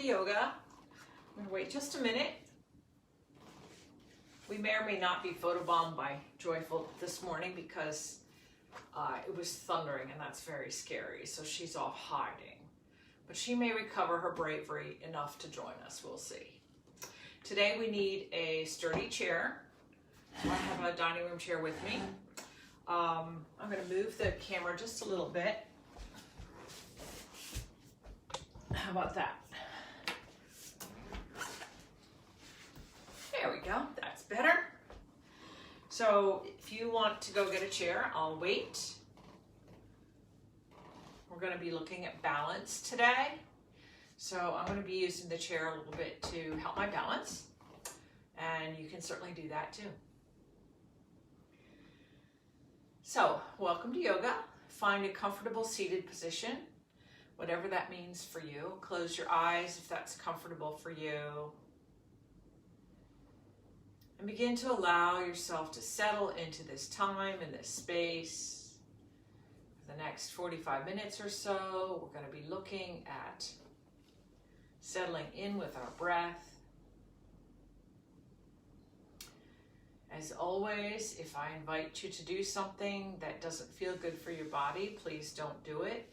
yoga. I'm gonna wait just a minute. We may or may not be photobombed by Joyful this morning because it was thundering and that's very scary. So she's off hiding, but she may recover her bravery enough to join us. We'll see. Today we need a sturdy chair. So I have a dining room chair with me. I'm going to move the camera just a little bit. How about that? There we go. That's better. So if you want to go get a chair, I'll wait. We're going to be looking at balance today. So I'm going to be using the chair a little bit to help my balance. And you can certainly do that too. So, welcome to yoga. Find a comfortable seated position, whatever that means for you. Close your eyes if that's comfortable for you. And begin to allow yourself to settle into this time and this space. For the next 45 minutes or so, we're going to be looking at settling in with our breath. As always, if I invite you to do something that doesn't feel good for your body, please don't do it.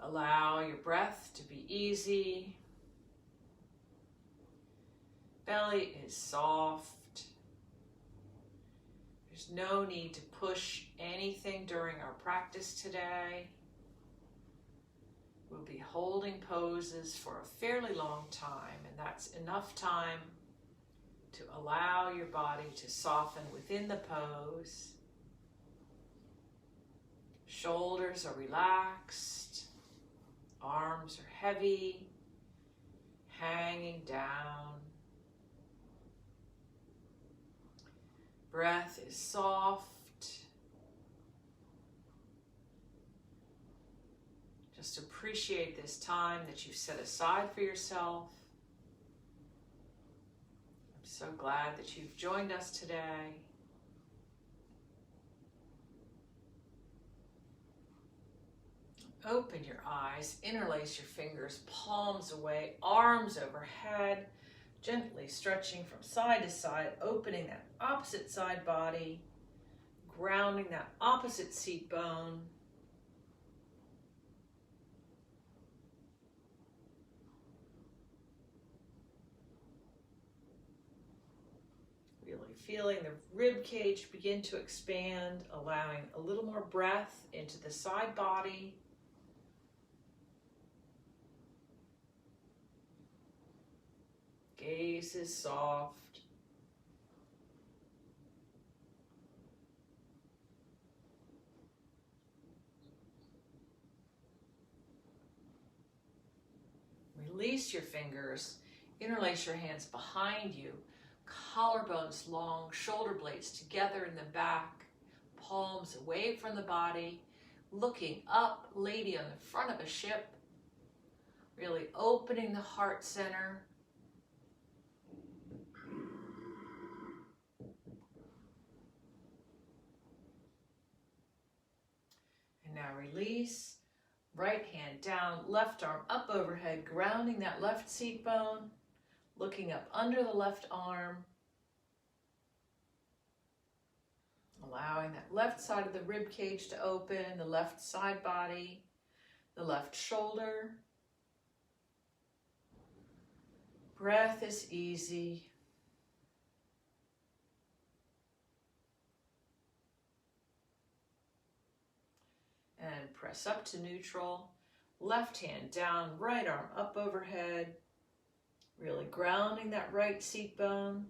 Allow your breath to be easy. Belly is soft. There's no need to push anything during our practice today. We'll be holding poses for a fairly long time, and that's enough time to allow your body to soften within the pose. Shoulders are relaxed, arms are heavy, hanging down. Breath is soft. Just appreciate this time that you've set aside for yourself. So glad that you've joined us today. Open your eyes, interlace your fingers, palms away, arms overhead, gently stretching from side to side, opening that opposite side body, grounding that opposite seat bone. Feeling the rib cage begin to expand, allowing a little more breath into the side body. Gaze is soft. Release your fingers, interlace your hands behind you. Collarbones long, shoulder blades together in the back, palms away from the body, looking up, lady on the front of a ship, really opening the heart center. And now release, right hand down, left arm up overhead, grounding that left seat bone. Looking up under the left arm, allowing that left side of the rib cage to open, the left side body, the left shoulder. Breath is easy. And press up to neutral, left hand down, right arm up overhead. Really grounding that right seat bone,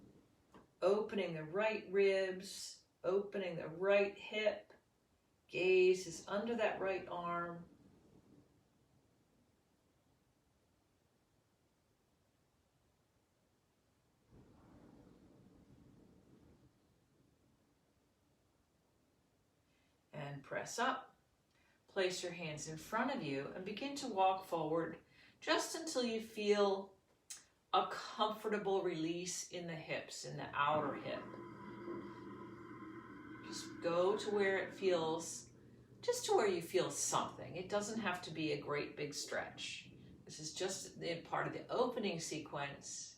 opening the right ribs, opening the right hip. Gaze is under that right arm. And press up. Place your hands in front of you and begin to walk forward just until you feel a comfortable release in the hips, in the outer hip. Just go to where it feels, just to where you feel something. It doesn't have to be a great big stretch. This is just in part of the opening sequence.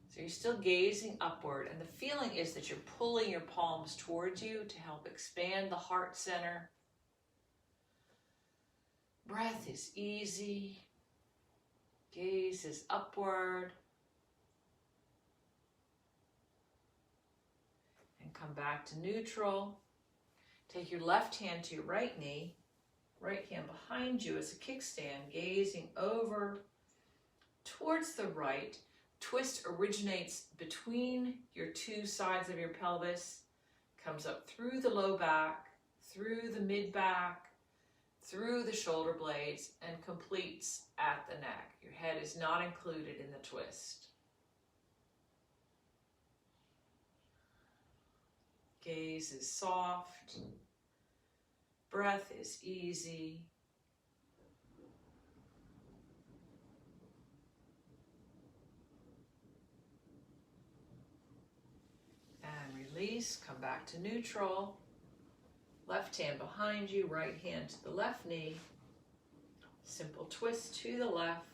So you're still gazing upward, and the feeling is that you're pulling your palms towards you to help expand the heart center. Breath is easy. Gaze is upward. And come back to neutral. Take your left hand to your right knee. Right hand behind you as a kickstand, gazing over towards the right. Twist originates between your two sides of your pelvis, comes up through the low back, through the mid back, through the shoulder blades, and completes at the neck. Your head is not included in the twist. Gaze is soft. Breath is easy. And release, come back to neutral. Left hand behind you, right hand to the left knee. Simple twist to the left.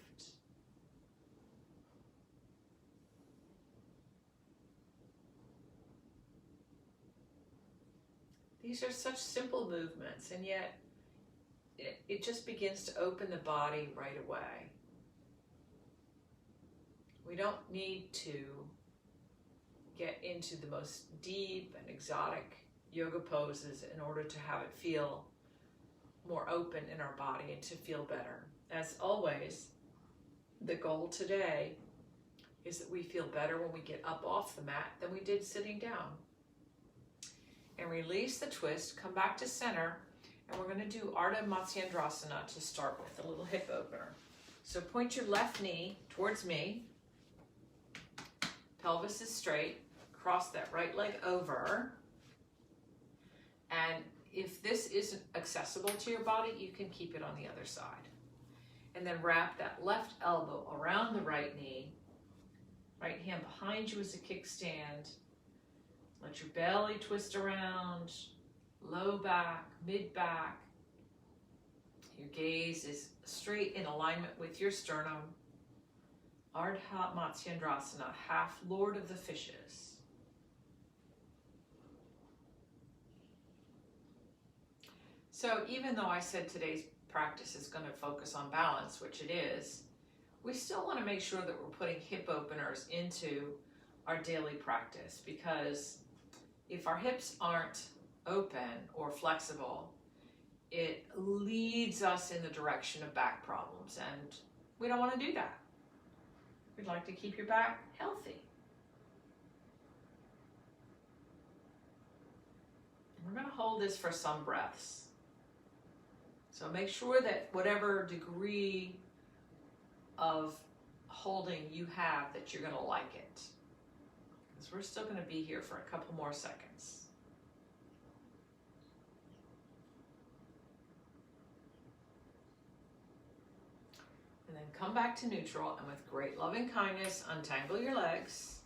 These are such simple movements, and yet it just begins to open the body right away. We don't need to get into the most deep and exotic yoga poses in order to have it feel more open in our body and to feel better. As always, the goal today is that we feel better when we get up off the mat than we did sitting down. And release the twist, come back to center, and we're going to do Ardha Matsyendrasana to start with, a little hip opener. So point your left knee towards me, pelvis is straight, cross that right leg over, and if this isn't accessible to your body, you can keep it on the other side. And then wrap that left elbow around the right knee, right hand behind you as a kickstand. Let your belly twist around, low back, mid back. Your gaze is straight in alignment with your sternum. Ardha Matsyendrasana, half Lord of the Fishes. So even though I said today's practice is going to focus on balance, which it is, we still want to make sure that we're putting hip openers into our daily practice, because if our hips aren't open or flexible, it leads us in the direction of back problems, and we don't want to do that. We'd like to keep your back healthy. We're going to hold this for some breaths. So make sure that whatever degree of holding you have, that you're going to like it. Because we're still going to be here for a couple more seconds. And then come back to neutral, and with great loving kindness, untangle your legs.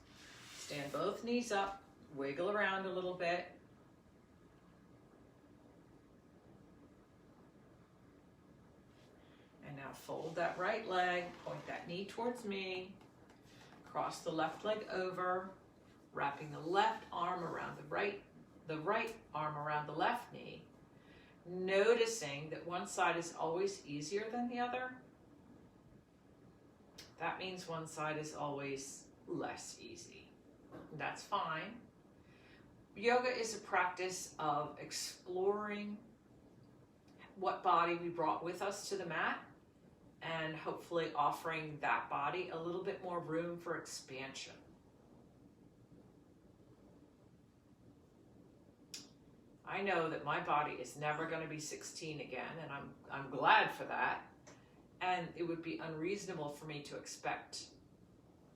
Stand both knees up, wiggle around a little bit. And now fold that right leg, point that knee towards me, cross the left leg over, wrapping the left arm around the right arm around the left knee, noticing that one side is always easier than the other. That means one side is always less easy. That's fine. Yoga is a practice of exploring what body we brought with us to the mat, and hopefully offering that body a little bit more room for expansion. I know that my body is never going to be 16 again, and I'm glad for that. And it would be unreasonable for me to expect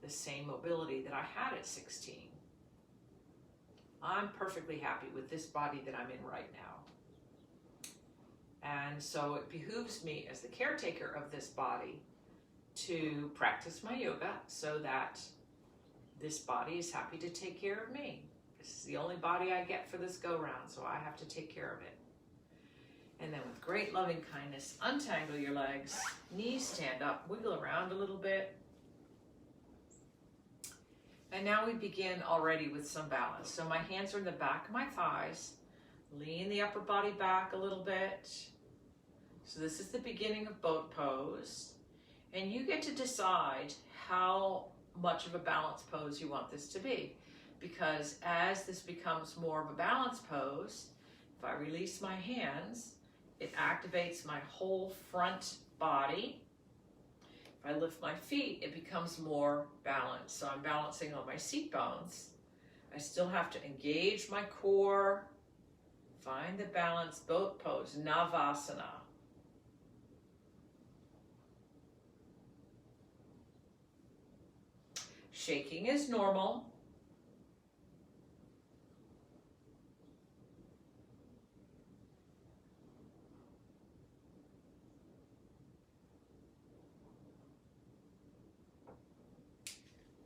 the same mobility that I had at 16. I'm perfectly happy with this body that I'm in right now. And so it behooves me as the caretaker of this body to practice my yoga so that this body is happy to take care of me. This is the only body I get for this go-round, so I have to take care of it. And then with great loving kindness, untangle your legs, knees stand up, wiggle around a little bit. And now we begin already with some balance. So my hands are in the back of my thighs, lean the upper body back a little bit. So this is the beginning of boat pose. And you get to decide how much of a balance pose you want this to be. Because as this becomes more of a balance pose, if I release my hands, it activates my whole front body. If I lift my feet, it becomes more balanced. So I'm balancing on my seat bones. I still have to engage my core, find the balanced boat pose, Navasana. Shaking is normal.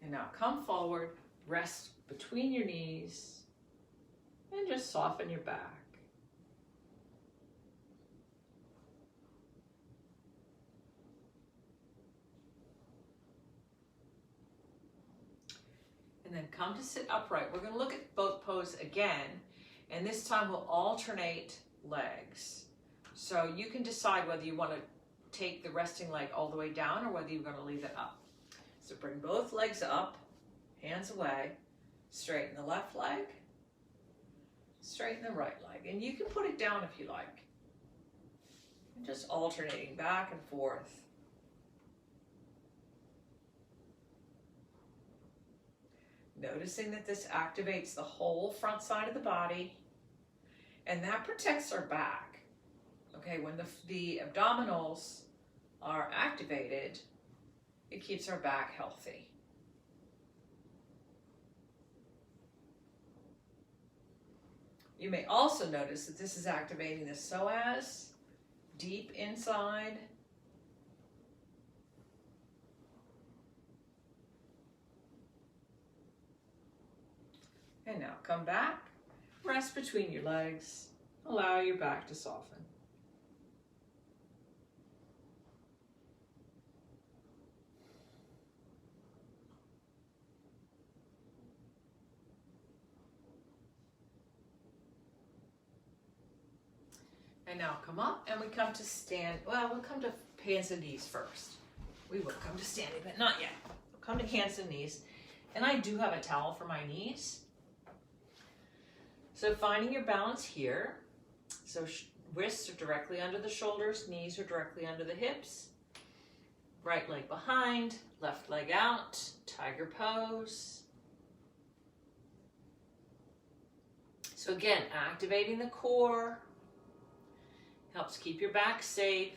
And now come forward, rest between your knees, and just soften your back. And then come to sit upright. We're going to look at boat pose again, and this time we'll alternate legs. So you can decide whether you want to take the resting leg all the way down or whether you're going to leave it up. So bring both legs up, hands away, straighten the left leg, straighten the right leg. And you can put it down if you like. And just alternating back and forth. Noticing that this activates the whole front side of the body, and that protects our back. Okay, when the abdominals are activated, it keeps our back healthy. You may also notice that this is activating the psoas, deep inside. And now come back, rest between your legs, allow your back to soften. And now come up and we come to stand, well, we'll come to hands and knees first. We will come to standing, but not yet. We'll come to hands and knees. And I do have a towel for my knees. So finding your balance here. So wrists are directly under the shoulders, knees are directly under the hips. Right leg behind, left leg out, tiger pose. So again, activating the core. Helps keep your back safe.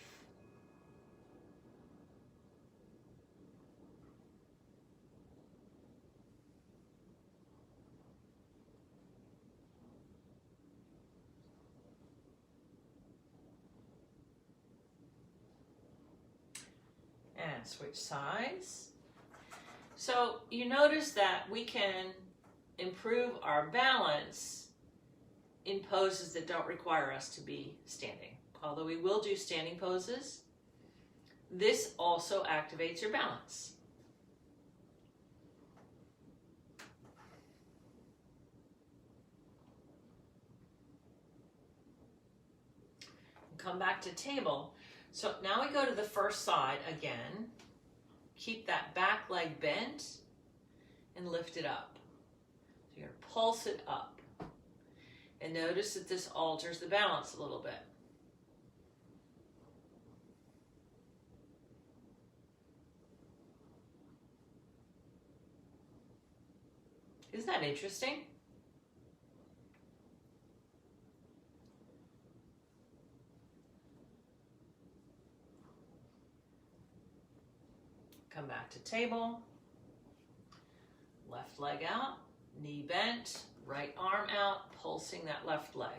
And switch sides. So you notice that we can improve our balance in poses that don't require us to be standing. Although we will do standing poses, this also activates your balance. Come back to table. So now we go to the first side again. Keep that back leg bent and lift it up. So you're going to pulse it up. And notice that this alters the balance a little bit. Isn't that interesting? Come back to table. Left leg out, knee bent, right arm out, pulsing that left leg.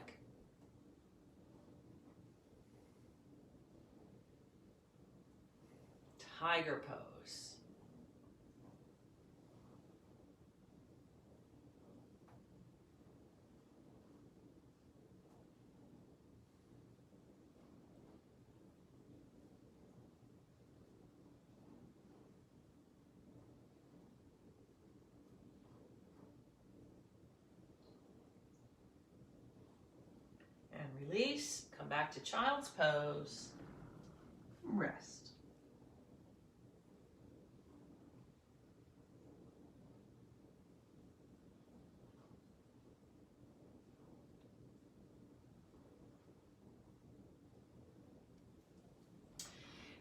Tiger pose. release, come back to child's pose. Rest.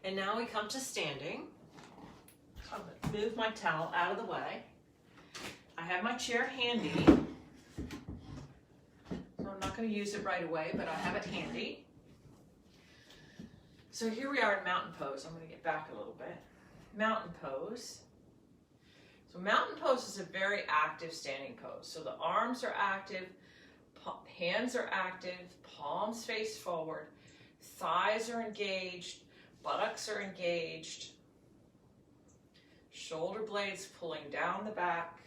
And now we come to standing. So I'm going to move my towel out of the way. I have my chair handy. So I'm not going to use it right away, but I have it handy. So here we are in mountain pose. I'm going to get back a little bit. Mountain pose. So mountain pose is a very active standing pose. So the arms are active, hands are active, palms face forward, thighs are engaged, buttocks are engaged, shoulder blades pulling down the back.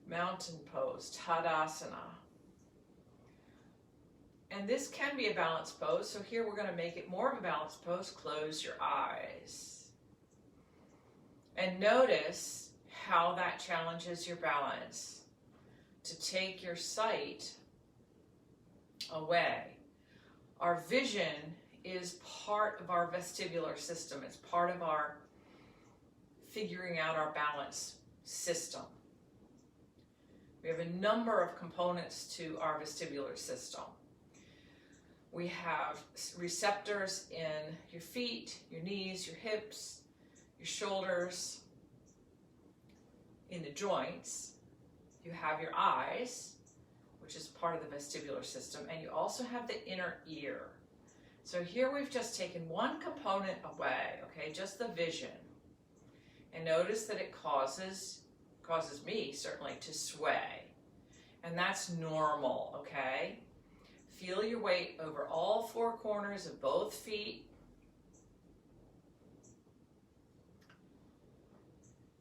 Mountain pose, Tadasana. And this can be a balanced pose, so here we're going to make it more of a balanced pose. Close your eyes. And notice how that challenges your balance. To take your sight away. Our vision is part of our vestibular system. It's part of our figuring out our balance system. We have a number of components to our vestibular system. We have receptors in your feet, your knees, your hips, your shoulders, in the joints. You have your eyes, which is part of the vestibular system, and you also have the inner ear. So here we've just taken one component away, okay, just the vision. And notice that it causes me certainly to sway. And that's normal, okay? Feel your weight over all four corners of both feet.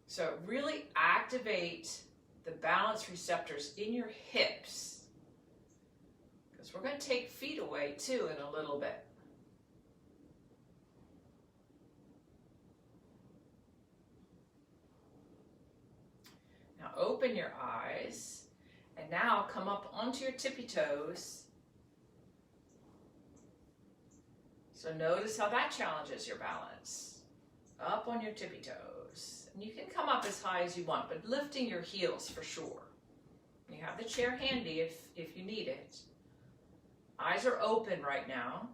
So really activate the balance receptors in your hips, because we're going to take feet away too in a little bit. Now open your eyes, and now come up onto your tippy toes. So notice how that challenges your balance. Up on your tippy toes. And you can come up as high as you want, but lifting your heels for sure. You have the chair handy if you need it. Eyes are open right now.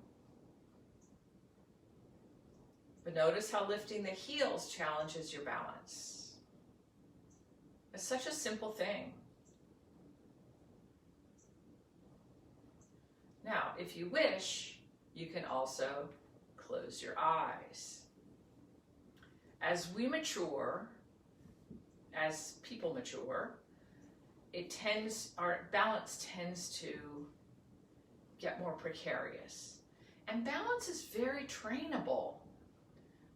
But notice how lifting the heels challenges your balance. It's such a simple thing. Now, if you wish, you can also close your eyes. As we mature, as people mature, our balance tends to get more precarious. And balance is very trainable.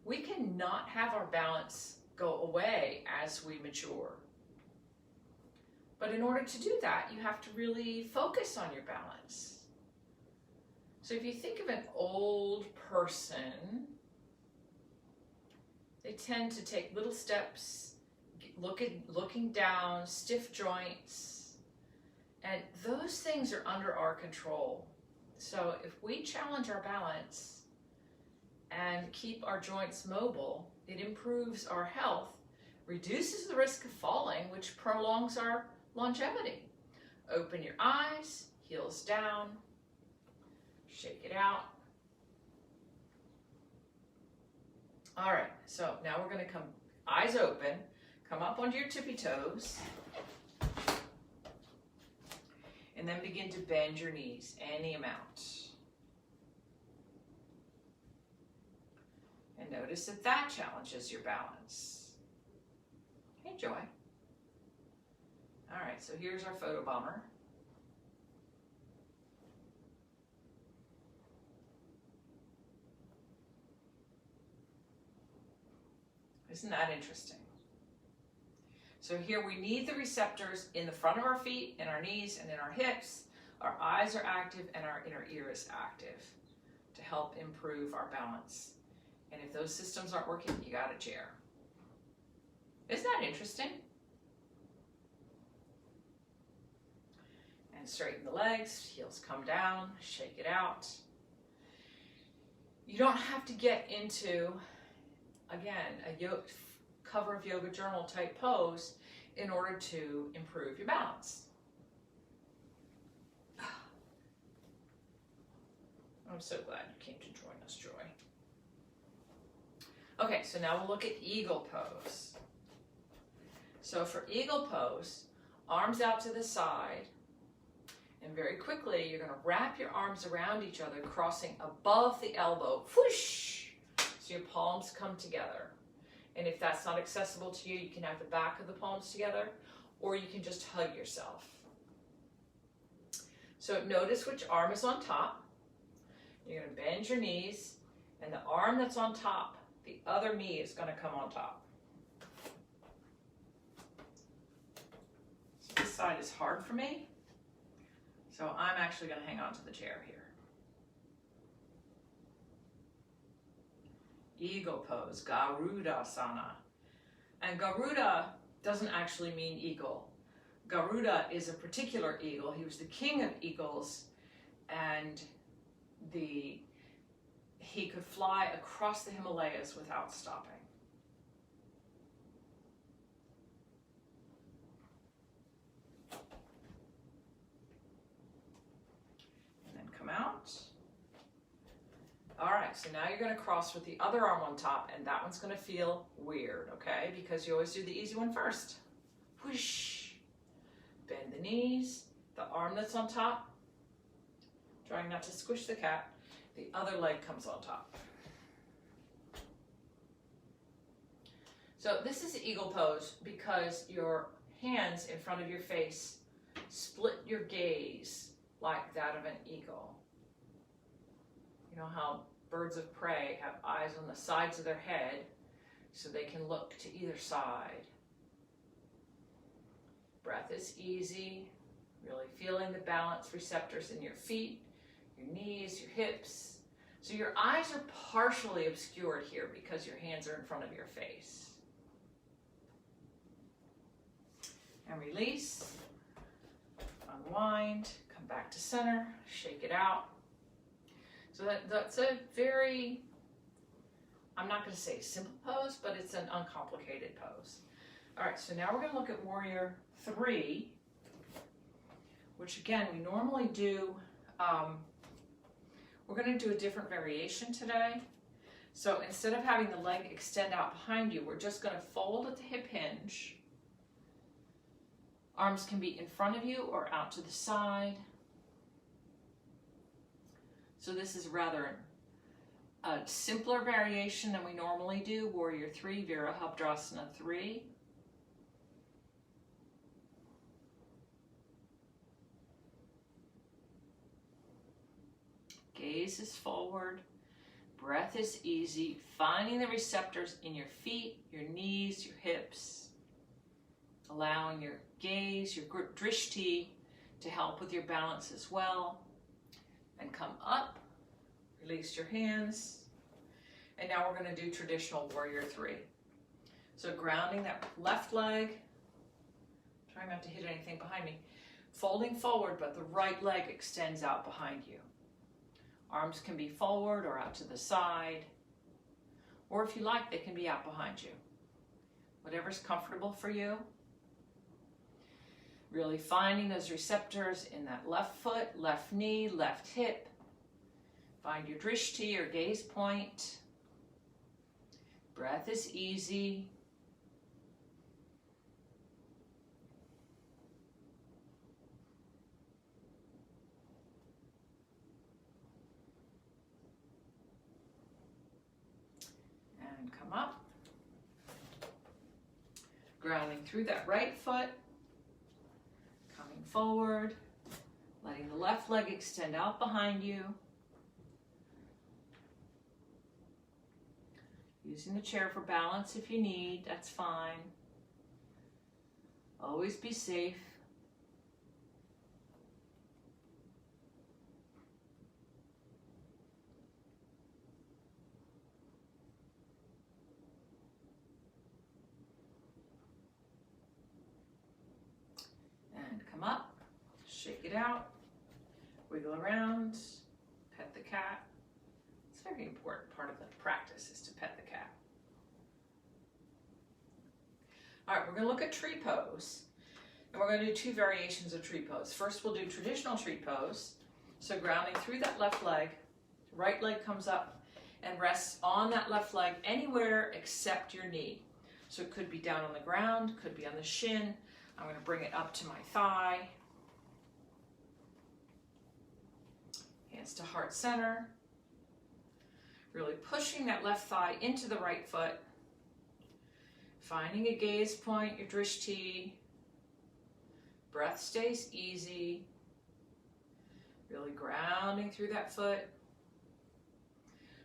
We cannot have our balance go away as we mature. But in order to do that, you have to really focus on your balance. So if you think of an old person, they tend to take little steps, looking down, stiff joints, and those things are under our control. So if we challenge our balance and keep our joints mobile, it improves our health, reduces the risk of falling, which prolongs our longevity. Open your eyes, heels down, shake it out. All right, so now we're going to come eyes open, come up onto your tippy toes, and then begin to bend your knees any amount. And notice that that challenges your balance. Hey, Joy. All right, so here's our photo bomber. Isn't that interesting? So here we need the receptors in the front of our feet, in our knees, and in our hips. Our eyes are active and our inner ear is active to help improve our balance. And if those systems aren't working, you got a chair. Isn't that interesting? And and straighten the legs, heels come down, shake it out. You don't have to get into, again, a cover of yoga journal type pose in order to improve your balance. I'm so glad you came to join us, Joy. Okay, so now we'll look at eagle pose. So for eagle pose, arms out to the side, and very quickly you're going to wrap your arms around each other, crossing above the elbow, whoosh, so your palms come together. And if that's not accessible to you, you can have the back of the palms together, or you can just hug yourself. So notice which arm is on top. You're going to bend your knees, and the arm that's on top, the other knee is going to come on top. So this side is hard for me, so I'm actually going to hang on to the chair here. Eagle pose, Garudasana. And Garuda doesn't actually mean eagle. Garuda is a particular eagle. He was the king of eagles, and he could fly across the Himalayas without stopping. And then come out. All right, so now you're going to cross with the other arm on top, and that one's going to feel weird, okay? Because you always do the easy one first. Whoosh. Bend the knees, the arm that's on top, trying not to squish the cat, the other leg comes on top. So this is eagle pose because your hands in front of your face split your gaze like that of an eagle. You know how birds of prey have eyes on the sides of their head so they can look to either side. Breath is easy, really feeling the balance receptors in your feet, your knees, your hips. So your eyes are partially obscured here because your hands are in front of your face. And release, unwind, come back to center, shake it out. So that's a very, I'm not going to say simple pose, but it's an uncomplicated pose. All right, so now we're going to look at Warrior 3, which again, we normally do, we're going to do a different variation today. So instead of having the leg extend out behind you, we're just going to fold at the hip hinge. Arms can be in front of you or out to the side. So this is rather a simpler variation than we normally do, Warrior 3, Virabhadrasana 3. Gaze is forward, breath is easy, finding the receptors in your feet, your knees, your hips, allowing your gaze, your drishti to help with your balance as well. And come up, release your hands, and now we're going to do traditional Warrior 3. So grounding that left leg, trying not to hit anything behind me, folding forward, but the right leg extends out behind you. Arms can be forward or out to the side, or if you like, they can be out behind you. Whatever's comfortable for you. Really finding those receptors in that left foot, left knee, left hip. Find your drishti or gaze point. Breath is easy. And come up. Grounding through that right foot. Coming forward. Letting the left leg extend out behind you. Using the chair for balance if you need, that's fine. Always be safe. And come up, shake it out, wiggle around, pet the cat. It's a very important part of the practice is to pet the cat. All right, we're going to look at tree pose. And we're going to do two variations of tree pose. First, we'll do traditional tree pose. So grounding through that left leg, right leg comes up and rests on that left leg anywhere except your knee. So it could be down on the ground, could be on the shin. I'm going to bring it up to my thigh. Hands to heart center. Really pushing that left thigh into the right foot. Finding a gaze point, your drishti. Breath stays easy. Really grounding through that foot.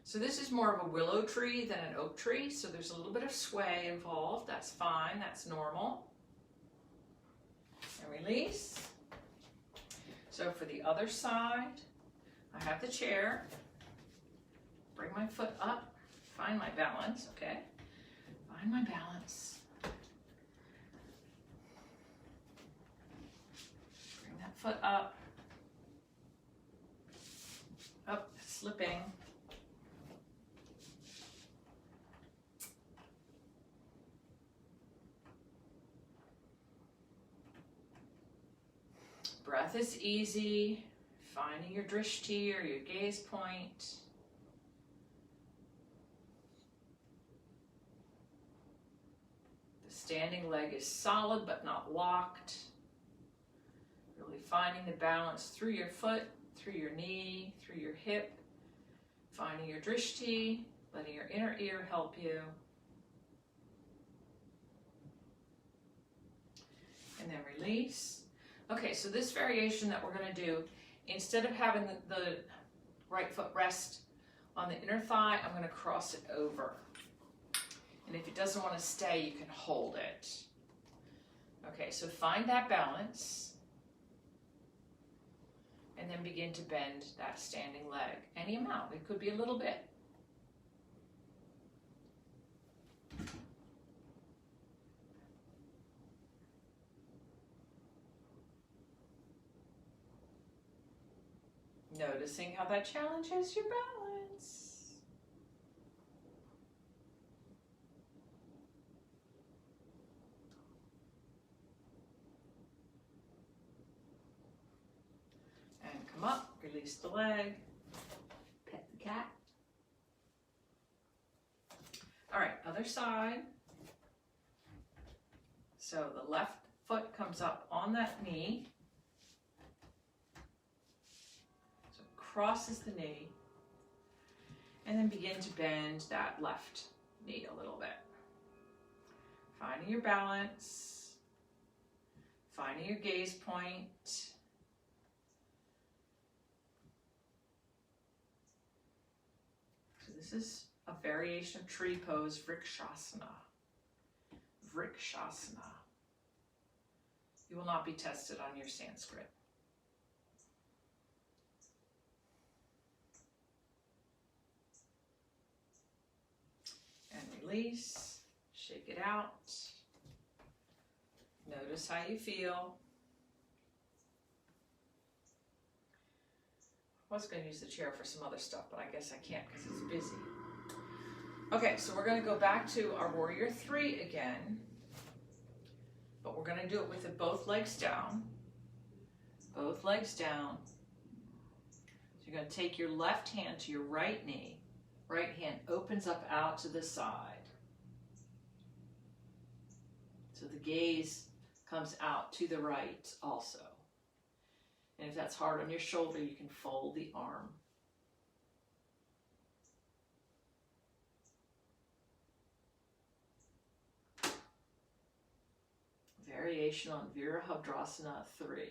So this is more of a willow tree than an oak tree, so there's a little bit of sway involved. That's fine, that's normal. And release. So for the other side, I have the chair. Bring my foot up, find my balance, okay? Find my balance. Bring that foot up. Up, slipping. Breath is easy. Finding your drishti or your gaze point. The standing leg is solid but not locked. Really finding the balance through your foot, through your knee, through your hip. Finding your drishti, letting your inner ear help you. And then release. Okay, so this variation that we're going to do, instead of having the right foot rest on the inner thigh, I'm going to cross it over. And if it doesn't want to stay, you can hold it. Okay, so find that balance. And then begin to bend that standing leg. Any amount, it could be a little bit. Noticing how that challenges your balance. And come up, release the leg, pet the cat. All right, other side. So the left foot comes up on that knee. Crosses the knee, and then begin to bend that left knee a little bit. Finding your balance, finding your gaze point. So this is a variation of tree pose, Vrikshasana. Vrikshasana. You will not be tested on your Sanskrit. Release, shake it out. Notice how you feel. I was going to use the chair for some other stuff, but I guess I can't because it's busy. Okay, so we're going to go back to our warrior three again, but we're going to do it with both legs down. Both legs down. So you're going to take your left hand to your right knee. Right hand opens up out to the side. So the gaze comes out to the right also. And if that's hard on your shoulder, you can fold the arm. Variation on Virabhadrasana 3.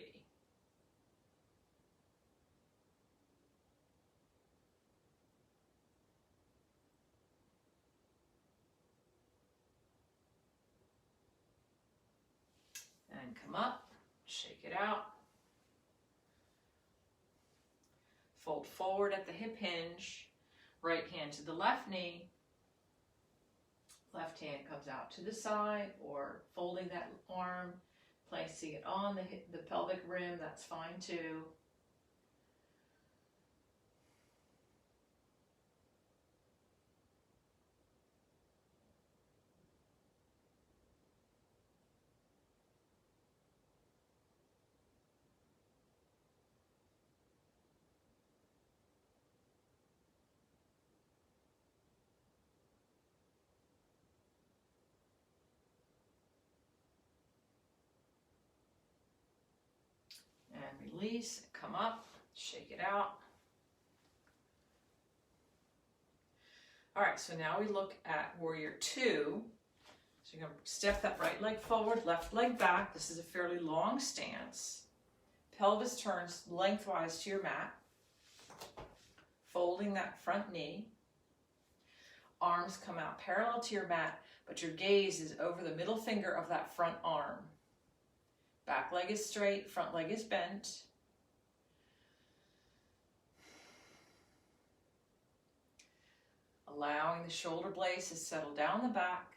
And come up, shake it out. Fold forward at the hip hinge. Right hand to the left knee. Left hand comes out to the side or folding that arm, Placing it on the pelvic rim, that's fine too. And release, come up, shake it out. All right, so now we look at warrior two. So you're gonna step that right leg forward, left leg back. This is a fairly long stance. Pelvis turns lengthwise to your mat. Folding that front knee. Arms come out parallel to your mat, but your gaze is over the middle finger of that front arm. Back leg is straight, front leg is bent. Allowing the shoulder blades to settle down the back.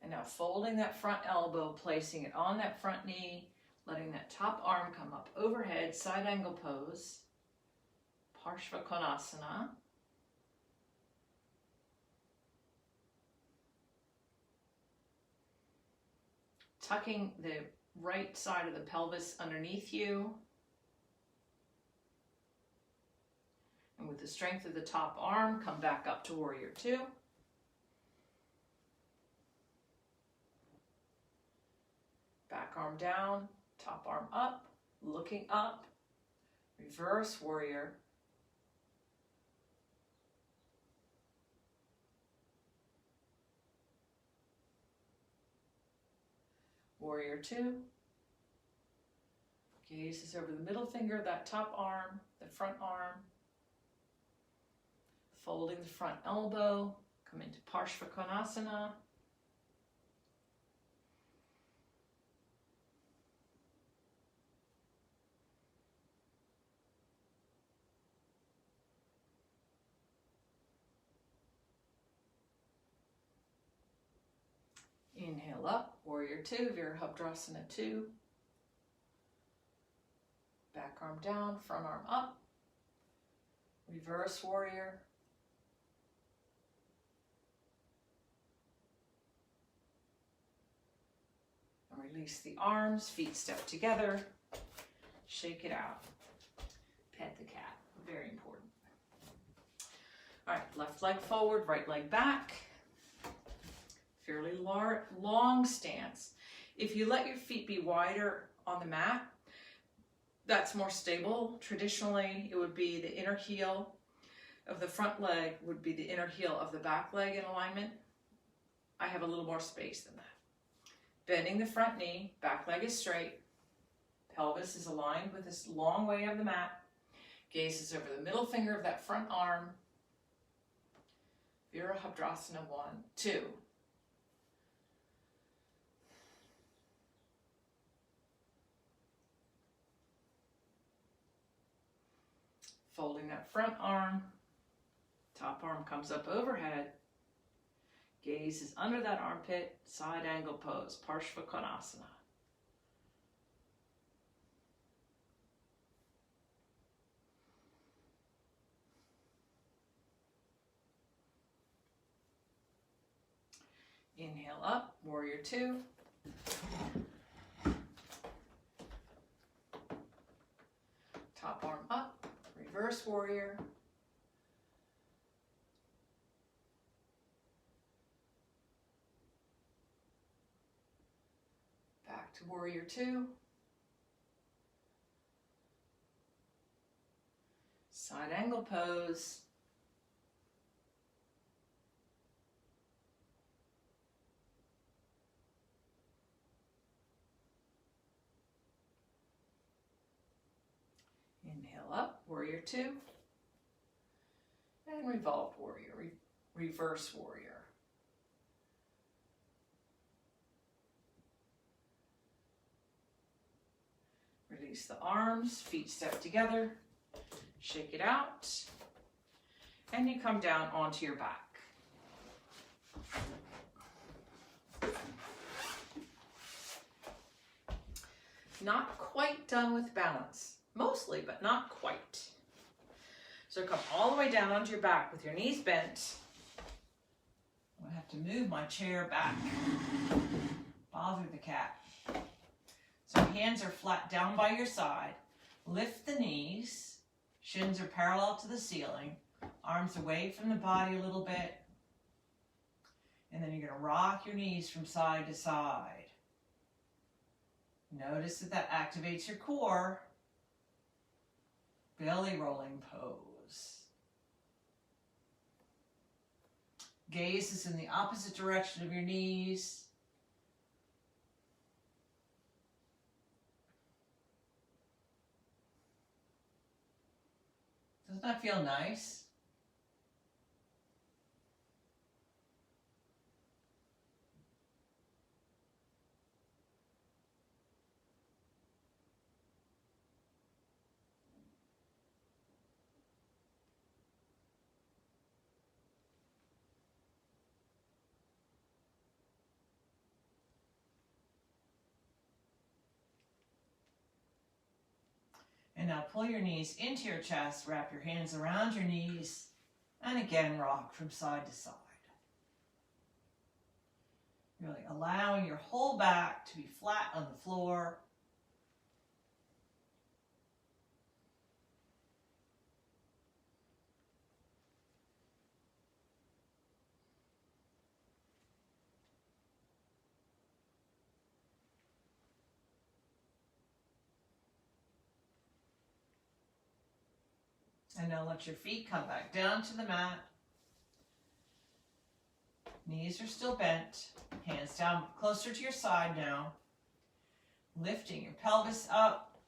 And now folding that front elbow, placing it on that front knee, letting that top arm come up overhead, side angle pose. Parshva Tucking the right side of the pelvis underneath you. And with the strength of the top arm, come back up to warrior two. Back arm down, top arm up, looking up, reverse warrior. Warrior two. Gaze is over the middle finger, that top arm, the front arm. Folding the front elbow, come into Parshva. Inhale up, warrior two, Virabhadrasana 2. Back arm down, front arm up. Reverse warrior. And release the arms, feet step together. Shake it out. Pet the cat, very important. All right, left leg forward, right leg back. Fairly long stance. If you let your feet be wider on the mat, that's more stable. Traditionally, it would be the inner heel of the front leg would be the inner heel of the back leg in alignment. I have a little more space than that. Bending the front knee, back leg is straight. Pelvis is aligned with this long way of the mat. Gaze is over the middle finger of that front arm. Virabhadrasana 1, 2. Folding that front arm, top arm comes up overhead, gaze is under that armpit, side angle pose, Parshva. Inhale up, warrior two. Top arm up. Reverse warrior. Back to warrior two. Side angle pose. Inhale up, warrior two. And revolved warrior, reverse warrior. Release the arms, feet step together, shake it out, and you come down onto your back. not quite done with balance. Mostly, but not quite. So come all the way down onto your back with your knees bent. I have to move my chair back. Bother the cat. So hands are flat down by your side. Lift the knees. Shins are parallel to the ceiling. Arms away from the body a little bit. And then you're going to rock your knees from side to side. Notice that activates your core. Belly rolling pose. Gaze is in the opposite direction of your knees. Doesn't that feel nice? And now pull your knees into your chest, wrap your hands around your knees, and again rock from side to side. Really allowing your whole back to be flat on the floor. And now let your feet come back down to the mat. Knees are still bent. Hands down closer to your side now. Lifting your pelvis up.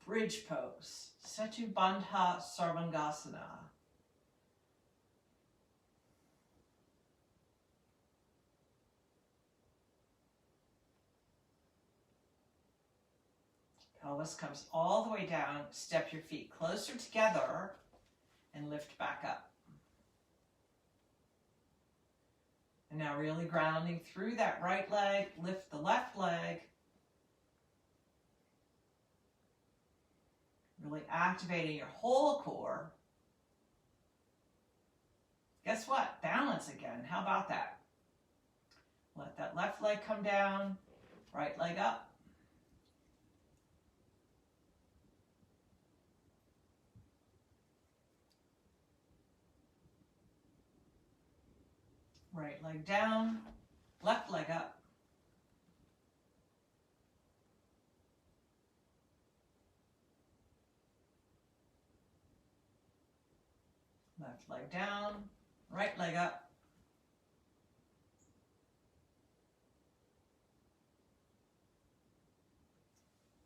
Bridge pose. Setu Bandha Sarvangasana. Pelvis comes all the way down. Step your feet closer together and lift back up. And now really grounding through that right leg. Lift the left leg. Really activating your whole core. Guess what? Balance again. How about that? Let that left leg come down. Right leg up. Right leg down, left leg up. Left leg down, right leg up.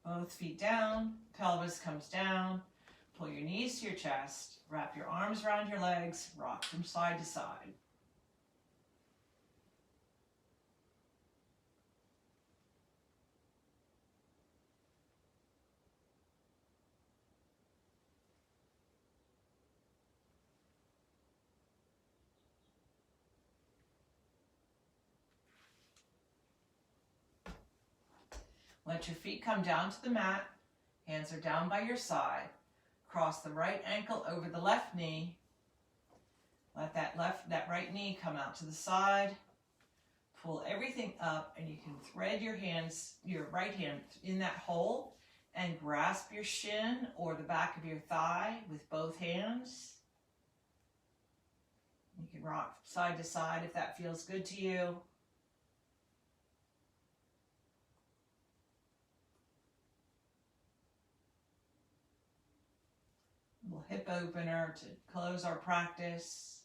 Both feet down, pelvis comes down. Pull your knees to your chest, wrap your arms around your legs, rock from side to side. Let your feet come down to the mat. Hands are down by your side. Cross the right ankle over the left knee. Let that right knee come out to the side. Pull everything up and you can thread your right hand in that hole and grasp your shin or the back of your thigh with both hands. You can rock side to side if that feels good to you. Little hip opener to close our practice.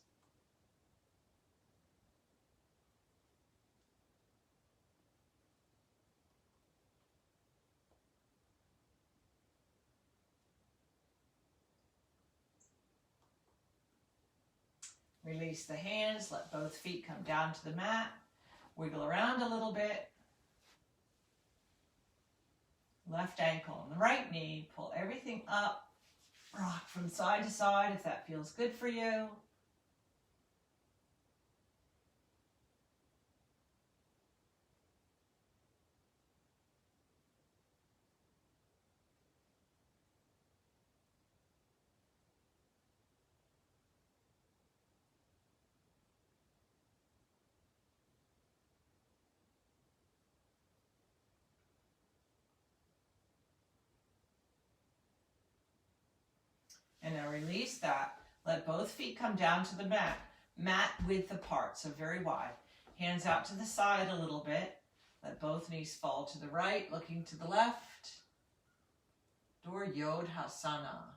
Release the hands, let both feet come down to the mat. Wiggle around a little bit. Left ankle on the right knee, pull everything up. Rock from side to side if that feels good for you. And now release that. Let both feet come down to the mat. Mat width apart, so very wide. Hands out to the side a little bit. Let both knees fall to the right, looking to the left. Duryodhasana.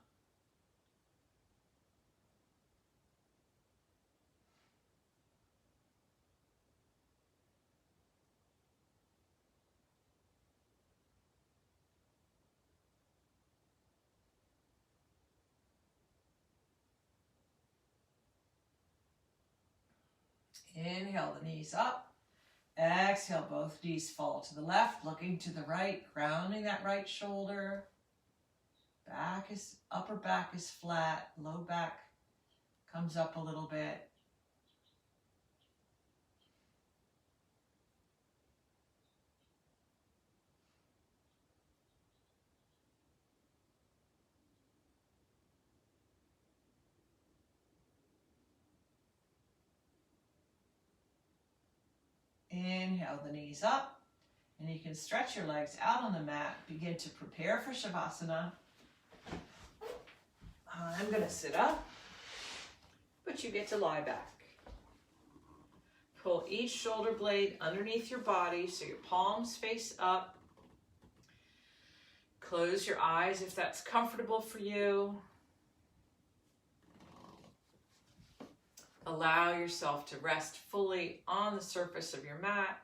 Inhale the knees up. Exhale, both knees fall to the left, looking to the right, grounding that right shoulder. Upper back is flat, low back comes up a little bit. Inhale the knees up, and you can stretch your legs out on the mat. Begin to prepare for Shavasana. I'm going to sit up, but you get to lie back. Pull each shoulder blade underneath your body so your palms face up. Close your eyes if that's comfortable for you. Allow yourself to rest fully on the surface of your mat.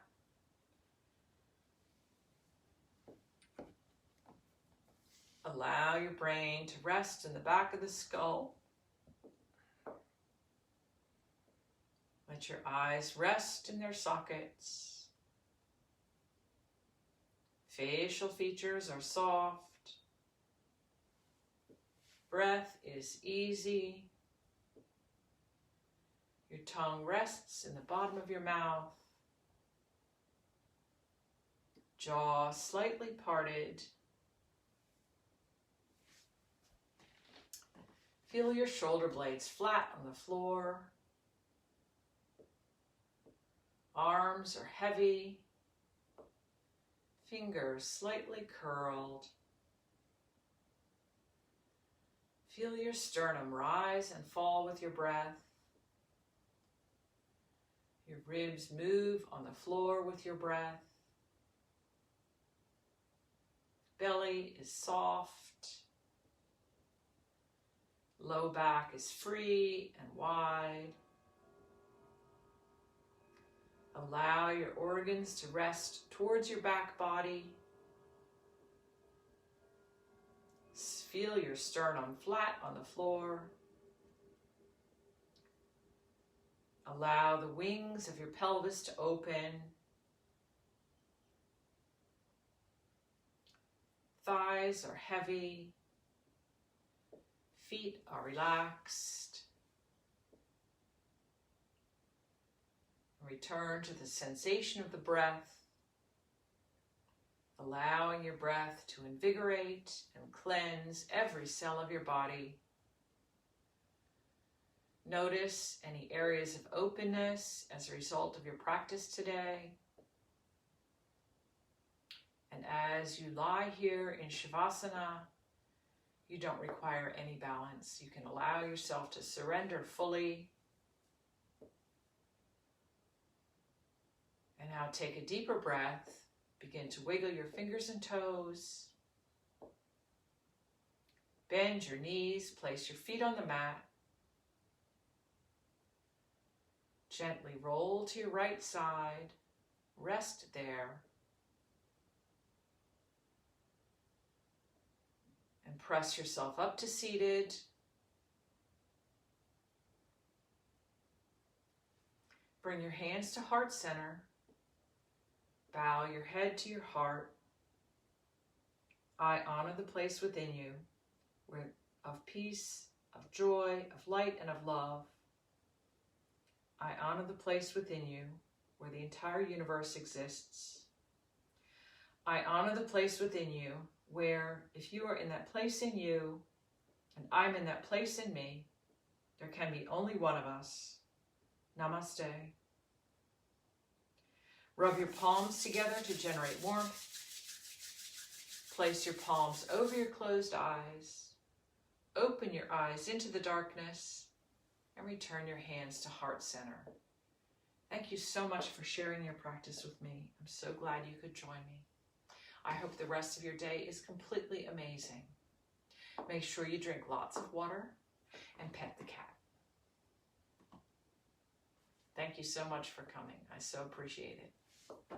Allow your brain to rest in the back of the skull. Let your eyes rest in their sockets. Facial features are soft. Breath is easy. Your tongue rests in the bottom of your mouth. Jaw slightly parted. Feel your shoulder blades flat on the floor. Arms are heavy. Fingers slightly curled. Feel your sternum rise and fall with your breath. Your ribs move on the floor with your breath. Belly is soft. Low back is free and wide. Allow your organs to rest towards your back body. Feel your sternum flat on the floor. Allow the wings of your pelvis to open. Thighs are heavy. Feet are relaxed. Return to the sensation of the breath, allowing your breath to invigorate and cleanse every cell of your body. Notice any areas of openness as a result of your practice today. And as you lie here in Shavasana, you don't require any balance. You can allow yourself to surrender fully. And now take a deeper breath. Begin to wiggle your fingers and toes. Bend your knees. Place your feet on the mat. Gently roll to your right side. Rest there. And press yourself up to seated. Bring your hands to heart center. Bow your head to your heart. I honor the place within you of peace, of joy, of light, and of love. I honor the place within you where the entire universe exists. I honor the place within you where, if you are in that place in you, and I'm in that place in me, there can be only one of us. Namaste. Rub your palms together to generate warmth. Place your palms over your closed eyes. open your eyes into the darkness and return your hands to heart center. Thank you so much for sharing your practice with me. I'm so glad you could join me. I hope the rest of your day is completely amazing. Make sure you drink lots of water and pet the cat. Thank you so much for coming. I so appreciate it.